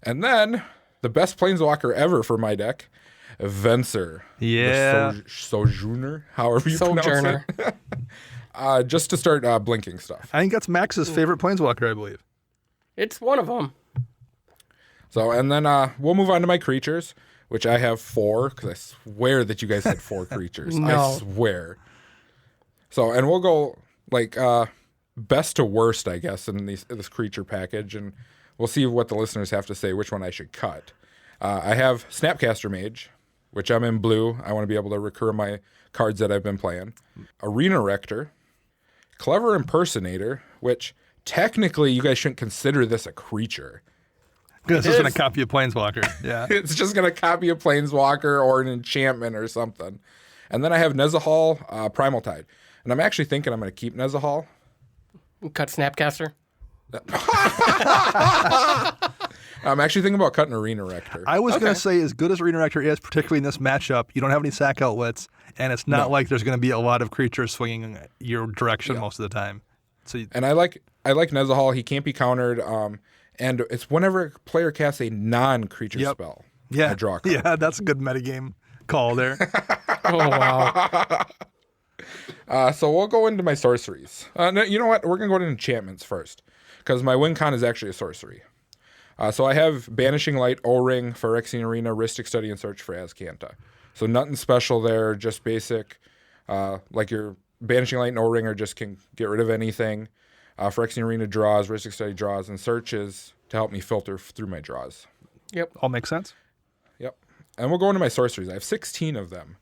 And then the best Planeswalker ever for my deck, Venser. Yeah. The Sojourner, however you pronounce Sojourner. it. Just to start blinking stuff. I think that's Max's favorite Planeswalker, I believe. It's one of them. So, and then we'll move on to my creatures, which I have 4, because I swear that you guys had 4 creatures. No. I swear. So, and we'll go like best to worst, I guess, in this creature package, and we'll see what the listeners have to say, which one I should cut. I have Snapcaster Mage, which I'm in blue. I want to be able to recur my cards that I've been playing. Arena Rector, Clever Impersonator, which technically you guys shouldn't consider this a creature. Because it's going to copy a Planeswalker. Yeah. It's just going to copy a Planeswalker or an enchantment or something. And then I have Nezahal, Primal Tide. And I'm actually thinking I'm going to keep Nezahal. Cut Snapcaster. I'm actually thinking about cutting Arena Rector. I was going to say, as good as Arena Rector is, particularly in this matchup, you don't have any sack outlets, and it's not like there's going to be a lot of creatures swinging your direction most of the time. So, and I like Nezahal. He can't be countered. And it's whenever a player casts a non-creature spell. Yeah. I draw a card. Yeah, that's a good metagame call there. Oh, wow. So we'll go into my sorceries. No, you know what? We're going to go into enchantments first, because my win con is actually a sorcery. So I have Banishing Light, O-Ring, Phyrexian Arena, Rhystic Study, and Search for Azcanta. So nothing special there, just basic. Like your Banishing Light and O-Ring are just can get rid of anything. Phyrexian Arena draws, Rhystic Study draws, and Search is to help me filter through my draws. Yep. All makes sense. Yep. And we'll go into my sorceries. I have 16 of them.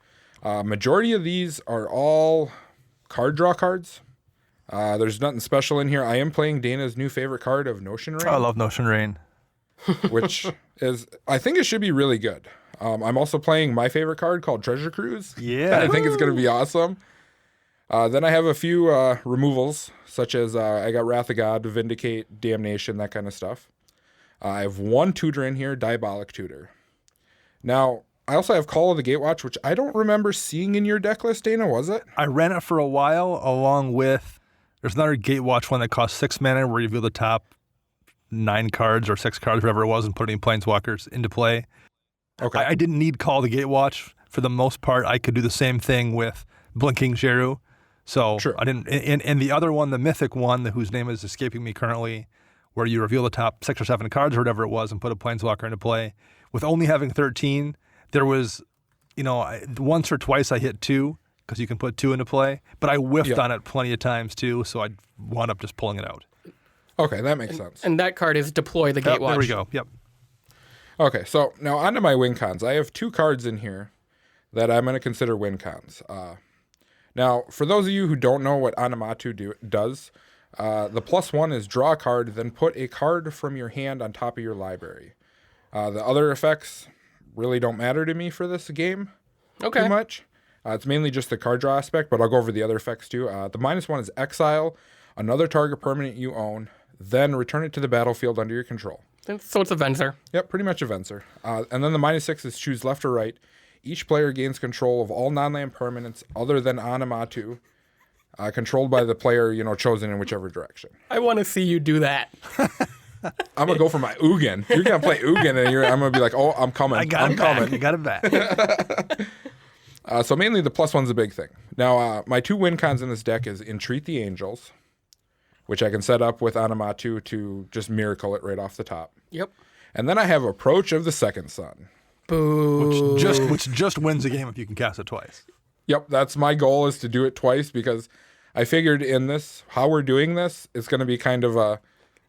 Majority of these are all card draw cards. There's nothing special in here. I am playing Dana's new favorite card of Notion Rain. I love Notion Rain. Which is, I think it should be really good. I'm also playing my favorite card called Treasure Cruise. Yeah. I think it's going to be awesome. Then I have a few removals, such as I got Wrath of God, Vindicate, Damnation, that kind of stuff. I have 1 tutor in here, Diabolic Tutor. Now, I also have Call of the Gatewatch, which I don't remember seeing in your deck list, Dana, was it? I ran it for a while along with, there's another Gatewatch one that costs 6 mana where you reveal the top 9 cards or 6 cards, whatever it was, and put any Planeswalkers into play. Okay. I didn't need Call of the Gatewatch. For the most part, I could do the same thing with Blinking Jeru. So Sure. I didn't, and the other one, the mythic one, whose name is escaping me currently, where you reveal the top 6 or 7 cards or whatever it was and put a Planeswalker into play. With only having 13, there was, once or twice I hit 2 because you can put 2 into play, but I whiffed on it plenty of times too, so I wound up just pulling it out. Okay, that makes sense. And that card is Deploy the Gatewatch. There we go. Yep. Okay, so now on to my win cons. I have 2 cards in here that I'm going to consider win cons. Now, for those of you who don't know what Anamatu does, the +1 is draw a card, then put a card from your hand on top of your library. The other effects really don't matter to me for this game too much. It's mainly just the card draw aspect, but I'll go over the other effects too. The -1 is exile another target permanent you own, then return it to the battlefield under your control. So it's a Venser. Yep, pretty much a Venser. And then the -6 is choose left or right. Each player gains control of all non-land permanents other than Anamatu, controlled by the player chosen in whichever direction. I want to see you do that. I'm gonna go for my Ugin. You're gonna play Ugin, and I'm gonna be like, "Oh, I'm coming. I got it back. So mainly the +1's a big thing. Now, my 2 win cons in this deck is Entreat the Angels, which I can set up with Anamatu to just miracle it right off the top. Yep. And then I have Approach of the Second Sun. Boo. Which just wins a game if you can cast it twice. Yep, that's my goal, is to do it twice, because I figured in this, how we're doing this, it's going to be kind of a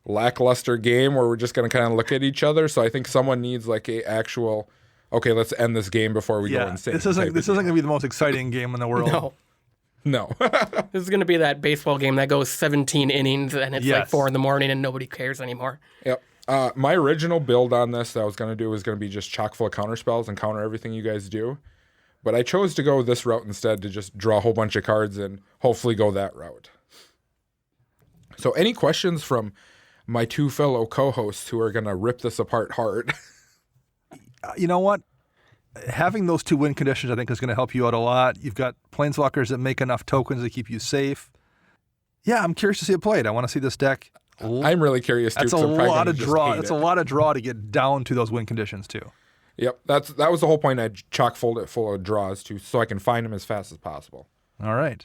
lackluster game where we're just going to kind of look at each other. So I think someone needs like a actual, okay, let's end this game before we go insane. This isn't going to be the most exciting game in the world. No. This is going to be that baseball game that goes 17 innings and it's like 4 a.m. and nobody cares anymore. Yep. My original build on this that I was going to do was going to be just chock full of counter spells and counter everything you guys do. But I chose to go this route instead, to just draw a whole bunch of cards and hopefully go that route. So any questions from my two fellow co-hosts who are going to rip this apart hard? You know what? Having those 2 win conditions, I think, is going to help you out a lot. You've got Planeswalkers that make enough tokens to keep you safe. Yeah, I'm curious to see it played. I want to see this deck. I'm really curious too. That's a lot of draw. That's a lot of draw to get down to those win conditions too. Yep, that was the whole point. I chock full it full of draws too, so I can find them as fast as possible. All right,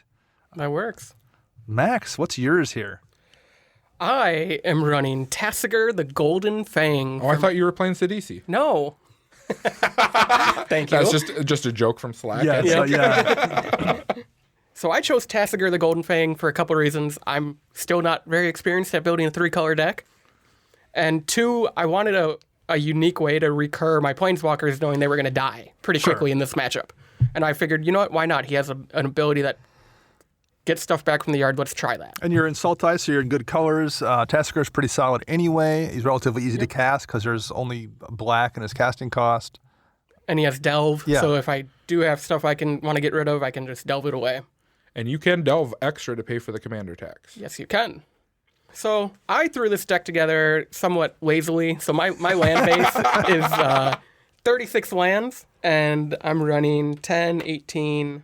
that works. Max, what's yours here? I am running Tasigur the Golden Fang. Oh, I thought you were playing Sidisi. No. Thank you. That's just a joke from Slack. Yeah. So I chose Tasigur the Golden Fang for a couple of reasons. I'm still not very experienced at building a 3-color deck. And 2, I wanted a unique way to recur my Planeswalkers knowing they were going to die pretty quickly in this matchup. And I figured, you know what, why not? He has an ability that gets stuff back from the yard. Let's try that. And you're in Sultai, so you're in good colors. Tassigur's pretty solid anyway. He's relatively easy to cast because there's only black in his casting cost. And he has Delve, so if I do have stuff I can want to get rid of, I can just delve it away. And you can delve extra to pay for the commander tax. Yes, you can. So I threw this deck together somewhat lazily. So my land base is 36 lands, and I'm running 10, 18.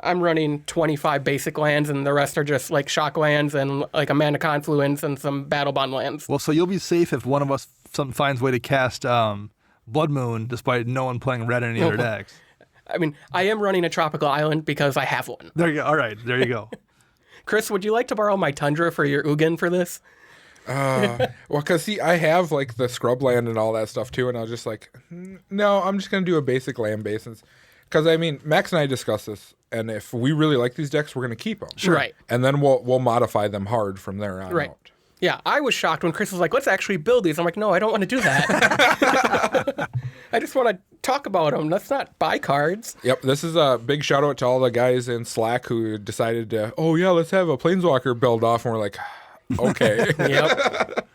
I'm running 25 basic lands, and the rest are just like shock lands and like a mana confluence and some battle bond lands. Well, so you'll be safe if one of us finds a way to cast Blood Moon, despite no one playing red in any other decks. I mean, I am running a tropical island because I have one. There you go. All right, there you go. Chris, would you like to borrow my Tundra for your Ugin for this? Well, because see, I have like the scrub land and all that stuff too, and I was just like, no, I'm just going to do a basic land base. Because, I mean, Max and I discussed this, and if we really like these decks, we're going to keep them. Sure. Right. And then we'll modify them hard from there on out. Yeah, I was shocked when Chris was like, let's actually build these. I'm like, no, I don't want to do that. I just want to talk about them. Let's not buy cards. Yep, this is a big shout out to all the guys in Slack who decided to, let's have a Planeswalker build off. And we're like, okay. Yep.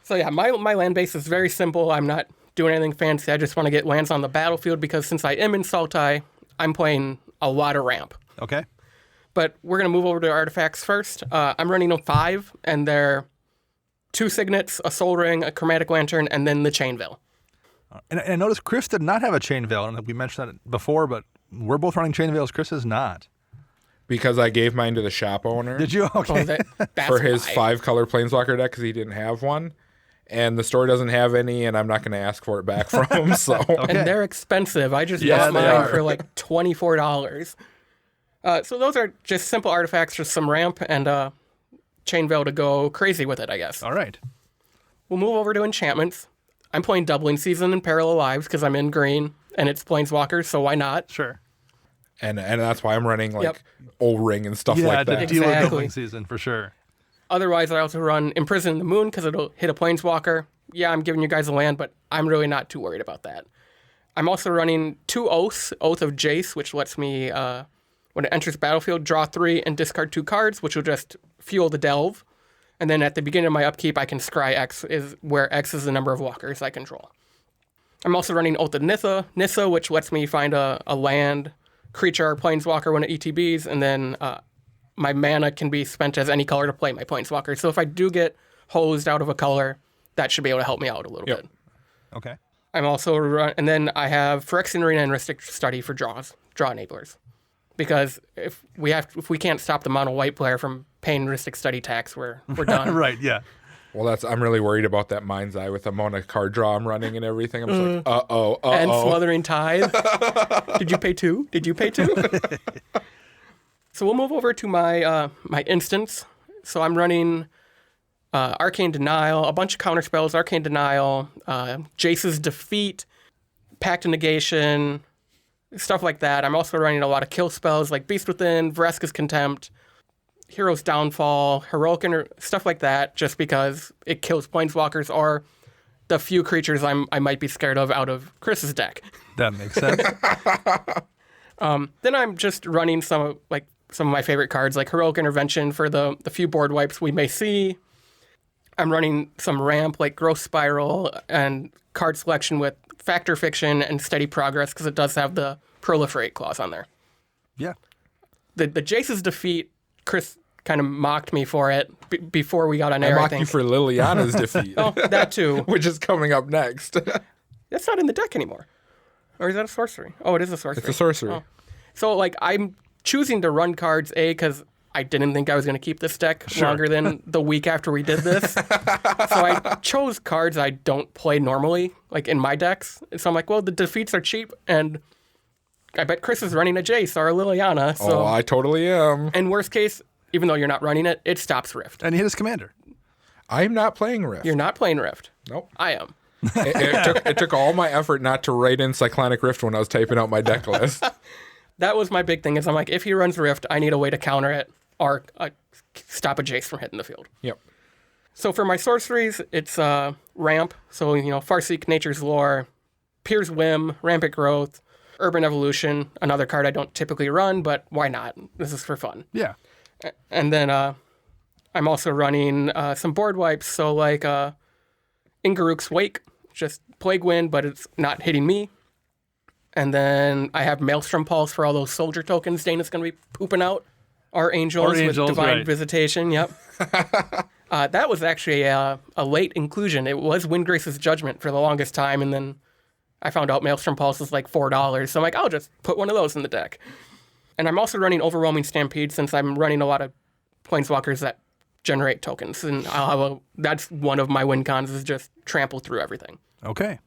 So yeah, my land base is very simple. I'm not doing anything fancy. I just want to get lands on the battlefield because since I am in Sultai, I'm playing a lot of ramp. Okay. But we're going to move over to artifacts first. I'm running a 5, and they're 2 signets, a soul ring, a chromatic lantern, and then the chain veil. And I noticed Chris did not have a chain veil. I don't know if we mentioned that before, but we're both running chain veils. Chris is not. Because I gave mine to the shop owner. Did you? Okay. That's for his why. 5-color Planeswalker deck because he didn't have one. And the store doesn't have any, and I'm not going to ask for it back from him. So. Okay. And they're expensive. I just bought mine for like $24. So those are just simple artifacts, just some ramp and chain veil to go crazy with it, I guess. All right. We'll move over to enchantments. I'm playing Doubling Season and Parallel Lives because I'm in green, and it's Planeswalkers, so why not? Sure. And that's why I'm running like O-Ring and stuff like that. Yeah, to deal with Doubling Season for sure. Otherwise, I also run Imprison the Moon because it'll hit a Planeswalker. Yeah, I'm giving you guys a land, but I'm really not too worried about that. I'm also running 2 Oaths, Oath of Jace, which lets me, when it enters battlefield, draw 3 and discard 2 cards, which will just fuel the delve. And then at the beginning of my upkeep, I can scry X, where X is the number of walkers I control. I'm also running Oath of Nissa, which lets me find a land, creature, or planeswalker when it ETBs, and then my mana can be spent as any color to play my planeswalker. So if I do get hosed out of a color, that should be able to help me out a little bit. Okay. I'm also and then I have Phyrexian Arena and Rhystic Study for draw enablers. Because if we can't stop the mono white player from paying Rhystic Study tax, we're done. Right, yeah. Well, I'm really worried about that Mind's Eye with the amount of card draw I'm running and everything. I'm just like, uh-oh. And Smothering Tithe. Did you pay 2? So we'll move over to my my instance. So I'm running Arcane Denial, a bunch of counter spells, Arcane Denial, Jace's Defeat, Pact of Negation, stuff like that. I'm also running a lot of kill spells like Beast Within, Vraska's Contempt, Hero's Downfall, Heroic, stuff like that, just because it kills planeswalkers or the few creatures I might be scared of out of Chris's deck. That makes sense. Then I'm just running some of my favorite cards, like Heroic Intervention for the few board wipes we may see. I'm running some ramp like Growth Spiral and card selection with Factor Fiction and Steady Progress because it does have the Proliferate clause on there. Yeah. The Jace's defeat, Chris kind of mocked me for it before we got on air, I mocked think. you for Liliana's defeat. Oh, that too. Which is coming up next. That's not in the deck anymore. Or is that a sorcery? Oh, it is a sorcery. It's a sorcery. Oh. So, like, I'm choosing to run cards, because I didn't think I was going to keep this deck longer than the week after we did this. So I chose cards I don't play normally, like in my decks. So I'm like, well, the defeats are cheap, and I bet Chris is running a Jace or a Liliana. So. Oh, I totally am. And worst case, even though you're not running it, it stops Rift. And he hit his commander. I'm not playing Rift. You're not playing Rift. Nope. I am. It took all my effort not to write in Cyclonic Rift when I was typing out my deck list. That was my big thing, is I'm like, if he runs Rift, I need a way to counter it or stop a Jace from hitting the field. Yep. So for my sorceries, it's Ramp, so, Farseek, Nature's Lore, Pier's Whim, Rampant Growth, Urban Evolution, another card I don't typically run, but why not? This is for fun. Yeah. And then I'm also running some board wipes, so like Ingaruk's Wake, just Plague Wind, but it's not hitting me. And then I have Maelstrom Pulse for all those soldier tokens Dana's going to be pooping out. Archangels with Divine right. Visitation, yep. That was actually a late inclusion. It was Windgrace's Judgment for the longest time, and then I found out Maelstrom Pulse is like $4, so I'm like, I'll just put one of those in the deck. And I'm also running Overwhelming Stampede, since I'm running a lot of Planeswalkers that generate tokens, and that's one of my win cons, is just trample through everything. Okay.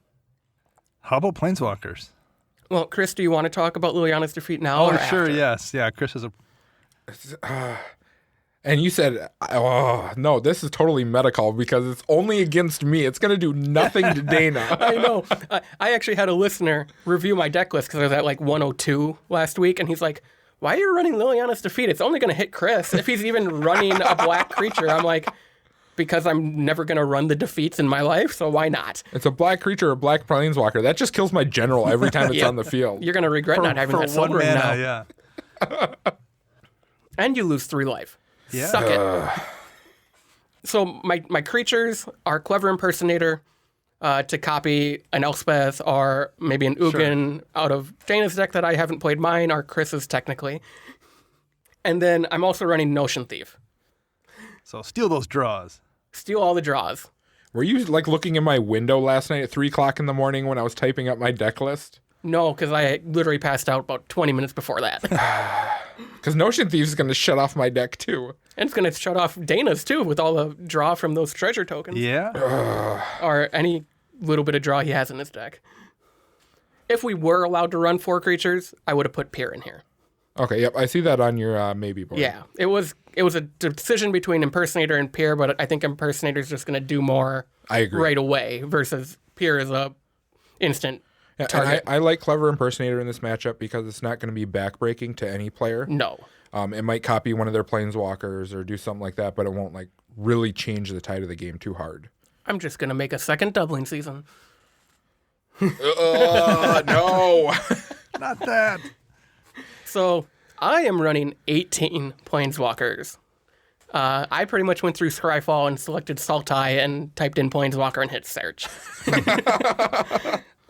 How about Planeswalkers? Well, Chris, do you want to talk about Liliana's defeat now? Oh, or sure, after? yes. Yeah, Chris is a... And you said, oh, no, this is totally medical because it's only against me. It's going to do nothing to Dana. I know. I actually had a listener review my deck list because I was at like 102 last week, and he's like, why are you running Liliana's defeat? It's only going to hit Chris if he's even running a black creature. I'm like, because I'm never going to run the defeats in my life, so why not? It's a black creature, a black planeswalker. That just kills my general every time it's Yeah. on the field. You're going to regret not having that one silver ring now. yeah. And you lose 3 life. Yeah. Suck it. So my creatures are Clever Impersonator to copy an Elspeth or maybe an Ugin out of Dana's deck that I haven't played mine, or Chris's technically. And then I'm also running Notion Thief. So steal those draws. Steal all the draws. Were you like looking in my window last night at 3 o'clock in the morning when I was typing up my deck list? No, because I literally passed out about 20 minutes before that. Because Notion Thieves is going to shut off my deck too. And it's going to shut off Dana's too with all the draw from those treasure tokens. Yeah. Or any little bit of draw he has in his deck. If we were allowed to run 4 creatures, I would have put Pier in here. Okay, yep, I see that on your maybe board. Yeah, it was a decision between Impersonator and Pier, but I think Impersonator's just going to do more I agree. right away versus Pier is a instant Yeah, target. and I like Clever Impersonator in this matchup because it's not going to be backbreaking to any player. No. It might copy one of their planeswalkers or do something like that, but it won't like really change the tide of the game too hard. I'm just going to make a second doubling season. No. Not that. So I am running 18 Planeswalkers. I pretty much went through Scryfall and selected Sultai and typed in Planeswalker and hit search.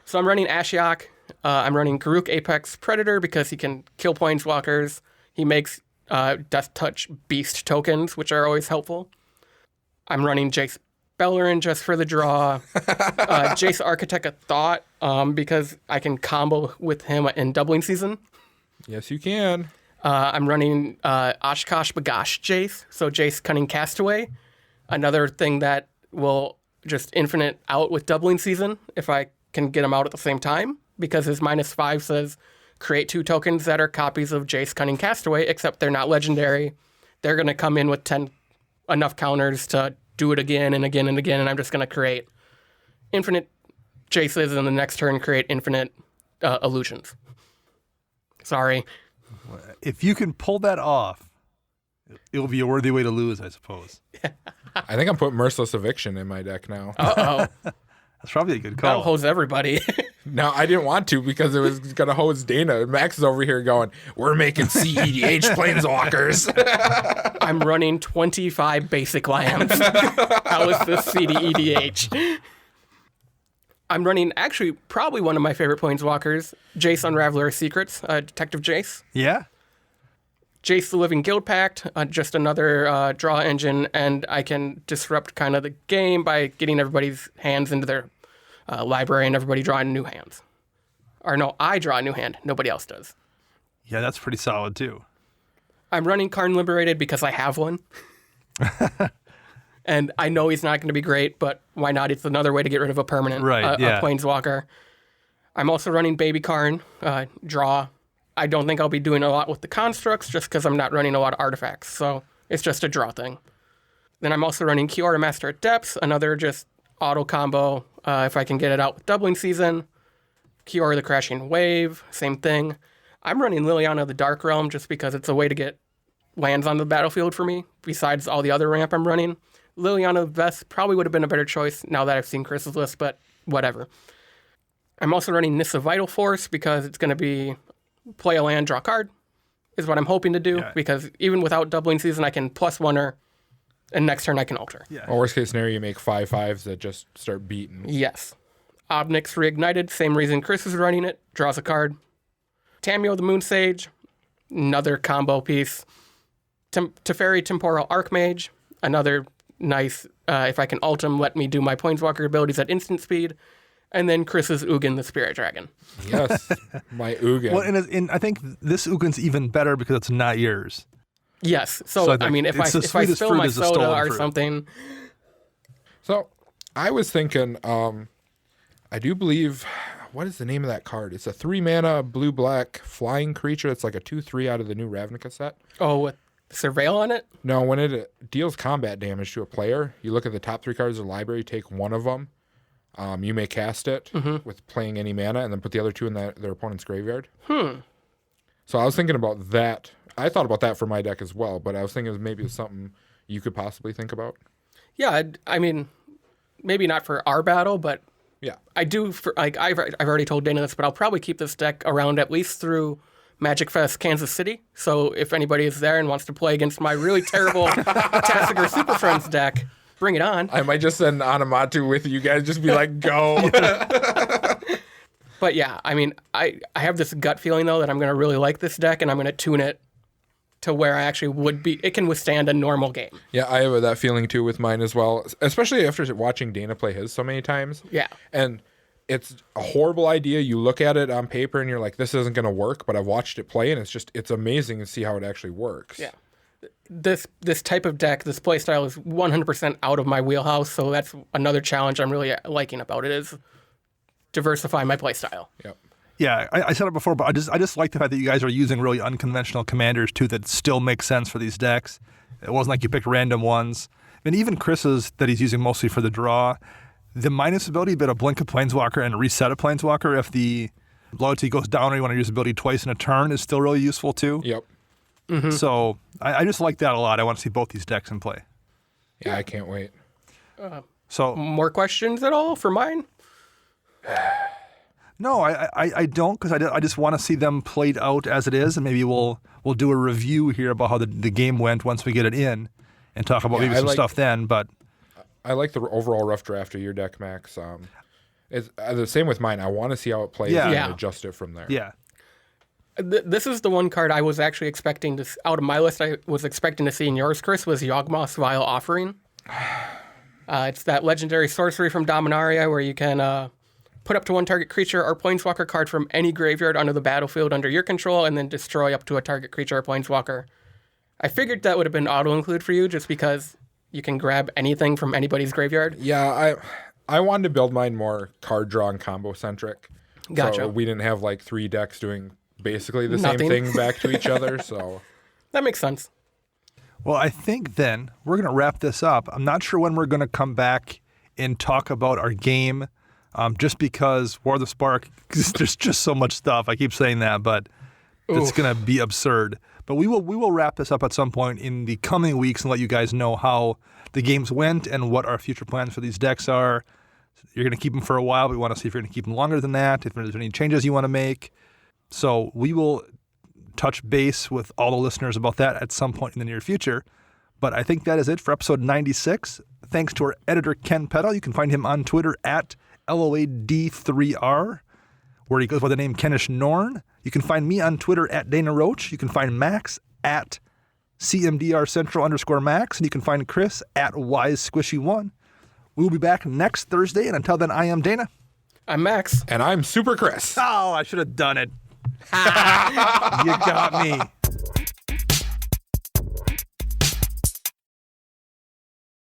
So I'm running Ashiok. I'm running Garruk Apex Predator because he can kill Planeswalkers. He makes Death Touch Beast tokens, which are always helpful. I'm running Jace Bellerin just for the draw. Jace Architect of Thought because I can combo with him in doubling season. Yes, you can. I'm running Oshkosh Bagash Jace, so Jace Cunning Castaway. Another thing that will just infinite out with doubling season if I can get him out at the same time, because his -5 says create 2 tokens that are copies of Jace Cunning Castaway, except they're not legendary. They're going to come in with 10 enough counters to do it again and again and again, and I'm just going to create infinite Jaces, and the next turn create infinite illusions. Sorry. If you can pull that off, It'll be a worthy way to lose, I suppose. I think I'm putting Merciless Eviction in my deck now. Uh-oh. That's probably a good That'll call. hose everybody. No, I didn't want to because it was going to hose Dana. Max is over here going, we're making CEDH Planeswalkers. I'm running 25 basic lands. How is this CDEDH? I'm running actually probably one of my favorite Planeswalkers, Jace Unraveler of Secrets, Detective Jace. Yeah? Jace the Living Guild Pact, just another draw engine, and I can disrupt kind of the game by getting everybody's hands into their library and everybody drawing new hands. Or no, I draw a new hand. Nobody else does. Yeah, that's pretty solid, too. I'm running Karn Liberated because I have one. And I know he's not going to be great, but why not? It's another way to get rid of a permanent a Planeswalker. I'm also running Baby Karn, draw. I don't think I'll be doing a lot with the constructs just because I'm not running a lot of artifacts. So it's just a draw thing. Then I'm also running Kiora Master at Depths, another just auto combo if I can get it out with Doubling Season. Kiora the Crashing Wave, same thing. I'm running Liliana the Dark Realm just because it's a way to get lands on the battlefield for me, besides all the other ramp I'm running. Liliana Vest probably would have been a better choice now that I've seen Chris's list, but whatever. I'm also running Nissa Vital Force because it's going to be play a land, draw a card, is what I'm hoping to do, because even without Doubling Season, I can +1 her, and next turn I can alter. Yeah. Or worst case scenario, you make 5/5s that just start beating. Yes. Obnix Reignited, same reason Chris is running it, draws a card. Tamio the Moon Sage, another combo piece. Teferi Temporal Archmage, another nice, if I can ult him, let me do my Planeswalker abilities at instant speed. And then Chris's Ugin the Spirit Dragon. Yes, my Ugin. Well, and I think this Ugin's even better because it's not yours. Yes. So I mean, if I spill my soda or something. So I was thinking, I do believe, what is the name of that card? It's a 3-mana blue-black flying creature. It's like a 2/3 out of the new Ravnica set. Oh, with Surveil on it? No, when it deals combat damage to a player, you look at the top 3 cards of the library, take one of them. You may cast it with playing any mana and then put the other 2 in their opponent's graveyard. So I was thinking about that. I thought about that for my deck as well, but I was thinking maybe it's something you could possibly think about. Yeah, I mean, maybe not for our battle, but yeah, I do. I've already told Dana this, but I'll probably keep this deck around at least through Magic Fest Kansas City. So if anybody is there and wants to play against my really terrible Tasigur Super Friends deck, bring it on. I might just send Anamatu with you guys. Just be like, go. But yeah, I mean, I have this gut feeling, though, that I'm going to really like this deck, and I'm going to tune it to where I actually would be. It can withstand a normal game. Yeah, I have that feeling, too, with mine as well, especially after watching Dana play his so many times. Yeah. And it's a horrible idea. You look at it on paper, and you're like, this isn't going to work, but I've watched it play, and it's amazing to see how it actually works. Yeah. This type of deck, this playstyle is 100% out of my wheelhouse, so that's another challenge I'm really liking about it is diversify my playstyle. Yep. Yeah, I said it before, but I just like the fact that you guys are using really unconventional commanders too that still make sense for these decks. It wasn't like you picked random ones. And even Chris's that he's using mostly for the draw, the minus ability, but a blink a Planeswalker and reset a Planeswalker if the loyalty goes down or you want to use ability twice in a turn is still really useful too. Yep. Mm-hmm. So I just like that a lot. I want to see both these decks in play. Yeah, I can't wait. So more questions at all for mine? No, I don't, because I just want to see them played out as it is, and maybe we'll do a review here about how the game went once we get it in, and talk about maybe some stuff then. But I like the overall rough draft of your deck, Max. It's the same with mine. I want to see how it plays and adjust it from there. Yeah. This is the one card I was actually expecting to, out of my list, I was expecting to see in yours, Chris, was Yawgmoth's Vile Offering. It's that legendary sorcery from Dominaria where you can put up to one target creature or planeswalker card from any graveyard under the battlefield under your control and then destroy up to a target creature or planeswalker. I figured that would have been auto-include for you just because you can grab anything from anybody's graveyard. Yeah, I wanted to build mine more card draw and combo centric. Gotcha. So we didn't have like 3 decks doing basically the same thing back to each other. So that makes sense. Well, I think then we're going to wrap this up. I'm not sure when we're going to come back and talk about our game, just because War of the Spark, there's just so much stuff. I keep saying that, but that's going to be absurd. But we will wrap this up at some point in the coming weeks and let you guys know how the games went and what our future plans for these decks are. You're going to keep them for a while, but we want to see if you're going to keep them longer than that, if there's any changes you want to make. So we will touch base with all the listeners about that at some point in the near future. But I think that is it for episode 96. Thanks to our editor, Ken Peddle. You can find him on Twitter at LOAD3R, where he goes by the name Kenish Norn. You can find me on Twitter at Dana Roach. You can find Max at CMDR Central _Max. And you can find Chris at WiseSquishy1. We will be back next Thursday. And until then, I am Dana. I'm Max. And I'm Super Chris. Oh, I should have done it. You got me.